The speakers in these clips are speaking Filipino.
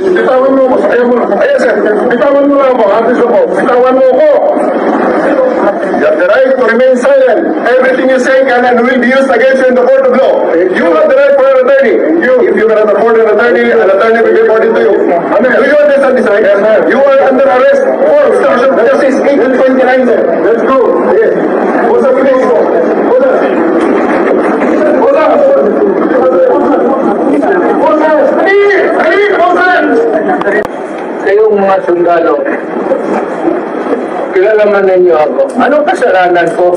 Bitawan mo ako. Ayaw mo. Ayan, sir. Bitawan mo lang ako. Atis ako. Bitawan mo ako. You have the right to remain silent. Everything you say can and will be used against you in the court of law. You have the right for an attorney. If you cannot afford an attorney will be reported to you. Do you understand this, right? Yes, sir. You are under arrest for obstruction of justice 829, sir. Let's go. Yes. What's up, please? What's up? What's up? What's up? Kayong mga sundalo, kilalaman ninyo ako. Anong kasalanan ko?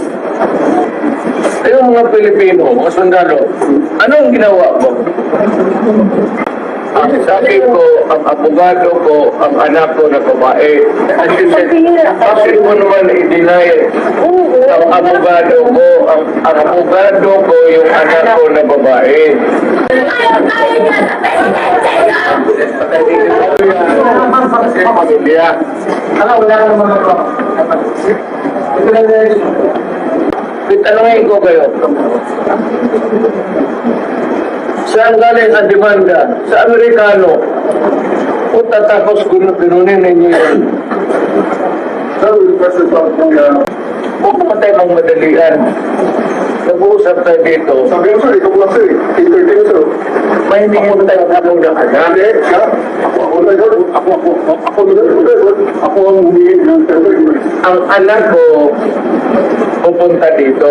Kayong mga Pilipino, mga sundalo, anong ginawa ko? Ang sabi ko, ang abogado ko, ang anak ko na babae. Bakit mo naman i-deny ang abogado ko, ang abogado ko, yung anak ko na babae. Tanungin ko kayo. Saan galing ang demanda? Sa Amerikano. O tatapos gununin ninyo yun. Huwag naman tayo mang madalian. Nag-uusap tayo dito. Sabi mo, sir, ikaw lang, sir. 8:13, sir. May hindi mo tayo habang nakagana. Hindi, siya. Ako ang humingi ng sir. Ang anak ko pupunta dito.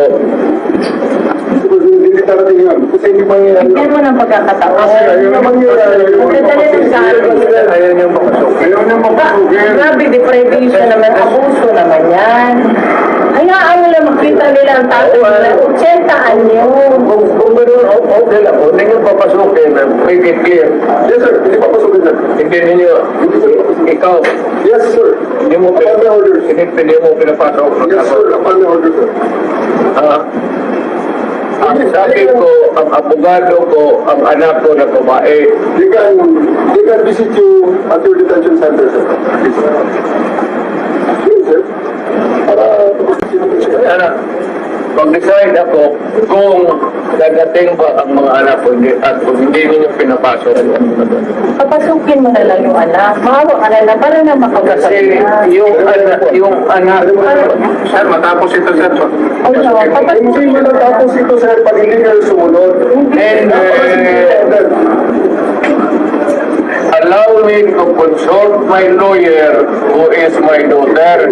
Hindi tarating yan. Kasi hindi mangyayari. Bigyan mo ng pagkakataon. Ayaw na mangyayari. Magdadali ng sabi. Ayaw niyang makasok. Ayaw na mapasugin. Grabe, deprivation naman, abuso naman yan. Hayaan mo lang makita nila ang tao nila. 80 anyo. Kung gano'n, okay lang. Kung hindi niyo papasukin, make it clear. Yes, sir. Hindi papasugin, sir. Hindi ninyo, ikaw, Yes, sir. hindi mo Upon my orders. hindi mo pinapasok. Yes, sir. Upon my orders, sir. Ang sabi ko, ang abogado ko, ang anak ko na babae. They can visit you at your detention center, sir. Please, sir. Yes, sir. Para Anak, mag-decide ako kung dadating ba ang mga anak ko at kung hindi ninyo pinapasok. Papasukin mo na lang yung anak. Mahawa ka na lang para na makapasok Kasi na. yung anak, sir, matapos ito, sir. hindi mo natapos ito, sir, pag hindi kayo sumunod. And allow me to consult my lawyer who is my daughter.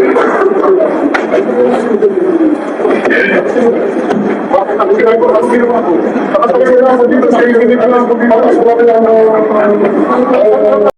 Bakit ako sila ko? Bakit sila ko dito? Sa inyo, hindi ko lang ako dito.